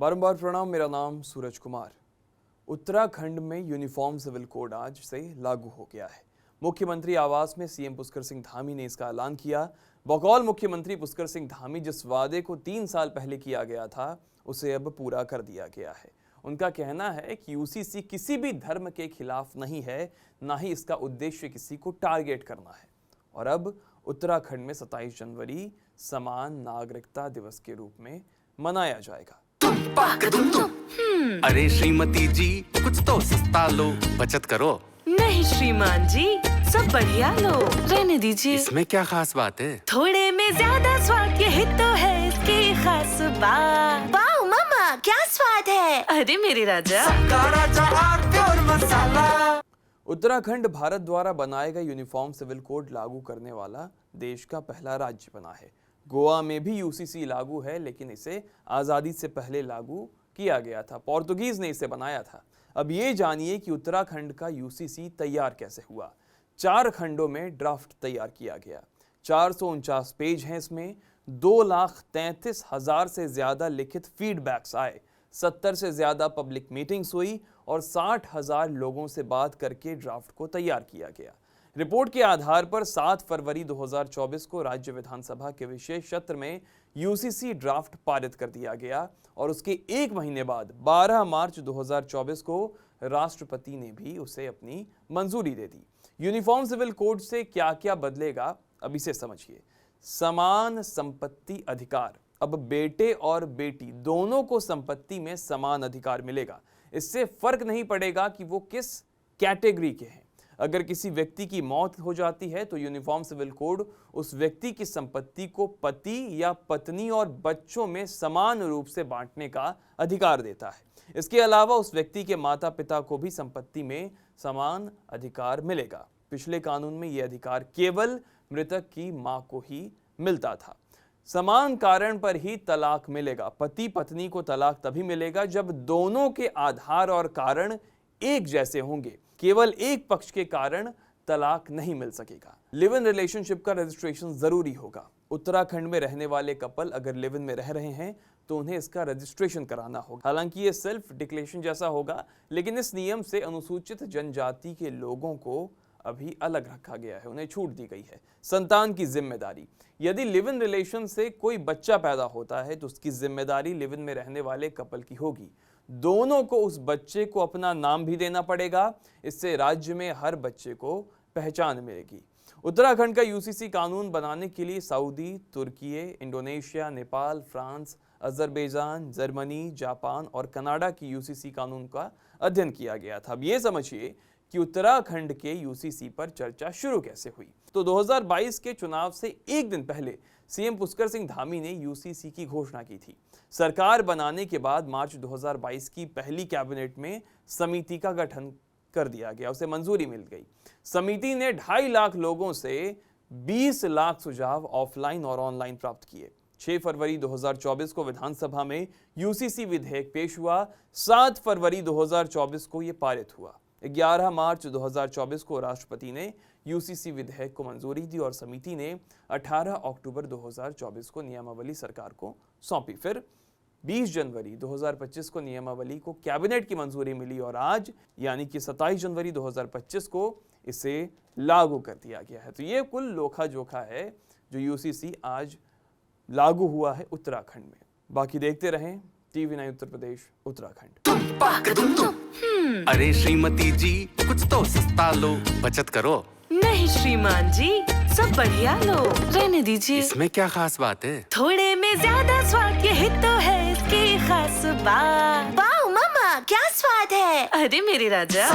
बारंबार प्रणाम। मेरा नाम सूरज कुमार। उत्तराखंड में यूनिफॉर्म सिविल कोड आज से लागू हो गया है। मुख्यमंत्री आवास में सीएम पुष्कर सिंह धामी ने इसका ऐलान किया। बकौल मुख्यमंत्री पुष्कर सिंह धामी जिस वादे को 3 साल पहले किया गया था, उसे अब पूरा कर दिया गया है। उनका कहना है कि यूसीसी किसी भी धर्म के खिलाफ नहीं है, ना ही इसका उद्देश्य किसी को टारगेट करना है। और अब उत्तराखंड में 27 जनवरी समान नागरिकता दिवस के रूप में मनाया जाएगा। अरे श्रीमती जी, कुछ तो सस्ता लो, बचत करो। नहीं श्रीमान जी, सब बढ़िया लो, रहने दीजिए। इसमें क्या खास बात है? थोड़े में ज्यादा स्वाद, यही तो है इसकी खास बात। वाओ मम्मा, क्या स्वाद है। अरे मेरे राजा, उत्तराखंड भारत द्वारा बनाए गए यूनिफॉर्म सिविल कोड लागू करने वाला देश का पहला राज्य बना है। गोवा में भी यूसीसी लागू है, लेकिन इसे आज़ादी से पहले लागू किया गया था। पोर्तुगीज ने इसे बनाया था। अब ये जानिए कि उत्तराखंड का यूसीसी तैयार कैसे हुआ। 4 खंडों में ड्राफ्ट तैयार किया गया। 449 पेज हैं इसमें। 2,33,000 से ज्यादा लिखित फीडबैक्स आए। 70 से ज्यादा पब्लिक मीटिंग्स हुई और 60,000 लोगों से बात करके ड्राफ्ट को तैयार किया गया। रिपोर्ट के आधार पर 7 फरवरी 2024 को राज्य विधानसभा के विशेष सत्र में यूसीसी ड्राफ्ट पारित कर दिया गया और उसके 1 महीने बाद 12 मार्च 2024 को राष्ट्रपति ने भी उसे अपनी मंजूरी दे दी। यूनिफॉर्म सिविल कोड से क्या क्या बदलेगा, अब इसे समझिए। समान संपत्ति अधिकार। अब बेटे और बेटी दोनों को संपत्ति में समान अधिकार मिलेगा। इससे फर्क नहीं पड़ेगा कि वो किस कैटेगरी के हैं। अगर किसी व्यक्ति की मौत हो जाती है तो यूनिफॉर्म सिविल कोड उस व्यक्ति की संपत्ति को पति या पत्नी और बच्चों में समान रूप से बांटने का अधिकार देता है। इसके अलावा उस व्यक्ति के माता पिता को भी संपत्ति में समान अधिकार मिलेगा। पिछले कानून में यह अधिकार केवल मृतक की मां को ही मिलता था। समान कारण पर ही तलाक मिलेगा। पति पत्नी को तलाक तभी मिलेगा जब दोनों के आधार और कारण एक जैसे होंगे। केवल एक पक्ष के कारण तलाक नहीं मिल सकेगा। लिव इन रिलेशनशिप का रजिस्ट्रेशन जरूरी होगा। उत्तराखंड में रहने वाले कपल अगर लिव इन में रह रहे हैं तो उन्हें इसका रजिस्ट्रेशन कराना होगा। हालांकि ये सेल्फ डिक्लेरेशन जैसा होगा, लेकिन इस नियम से अनुसूचित जनजाति के लोगों को अभी अलग रखा गया है, उन्हें छूट दी गई है। संतान की जिम्मेदारी। यदि लिव इन रिलेशन से कोई बच्चा पैदा होता है तो उसकी जिम्मेदारी लिव इन में रहने वाले कपल की होगी। दोनों को उस बच्चे को अपना नाम भी देना पड़ेगा। इससे राज्य में हर बच्चे को पहचान मिलेगी। उत्तराखंड का यूसीसी कानून बनाने के लिए Saudi, Turkey, Indonesia, Nepal, France, Azerbaijan, Germany, Japan और कनाडा की यूसीसी कानून का अध्ययन किया गया था। अब ये समझिए कि उत्तराखंड के यूसीसी पर चर्चा शुरू कैसे हुई। तो 2022 के चुनाव से 1 दिन पहले सीएम पुष्कर सिंह धामी ने यूसीसी की घोषणा की थी। सरकार बनाने के बाद मार्च 2022 की पहली कैबिनेट में समिति का गठन कर दिया गया, उसे मंजूरी मिल गई। समिति ने 2.5 लाख लोगों से 20 लाख सुझाव ऑफलाइन और ऑनलाइन प्राप्त किए। 6 फरवरी 2024 को विधानसभा में यूसीसी विधेयक पेश हुआ। 7 फरवरी 2024 को यह पारित हुआ। 11 मार्च 2024 को राष्ट्रपति ने यूसीसी विधेयक को मंजूरी दी और समिति ने 18 अक्टूबर 2024 को नियमावली सरकार को सौंपी। फिर 20 जनवरी 2025 को नियमावली को कैबिनेट की मंजूरी मिली और आज यानी कि 27 जनवरी 2025 को इसे लागू कर दिया गया है। तो ये कुल लोखा जोखा है जो यूसीसी आज लागू हुआ है उत्तराखंड में। बाकी देखते रहें TV9 उत्तर प्रदेश उत्तराखंड। अरे श्रीमती जी, कुछ तो सस्ता लो, बचत करो। नहीं श्रीमान जी, सब बढ़िया लो, रहने दीजिए। इसमें क्या खास बात है? थोड़े में ज्यादा स्वाद, यही तो है इसकी खास बात। वाओ मम्मा, क्या स्वाद है। अरे मेरे राजा,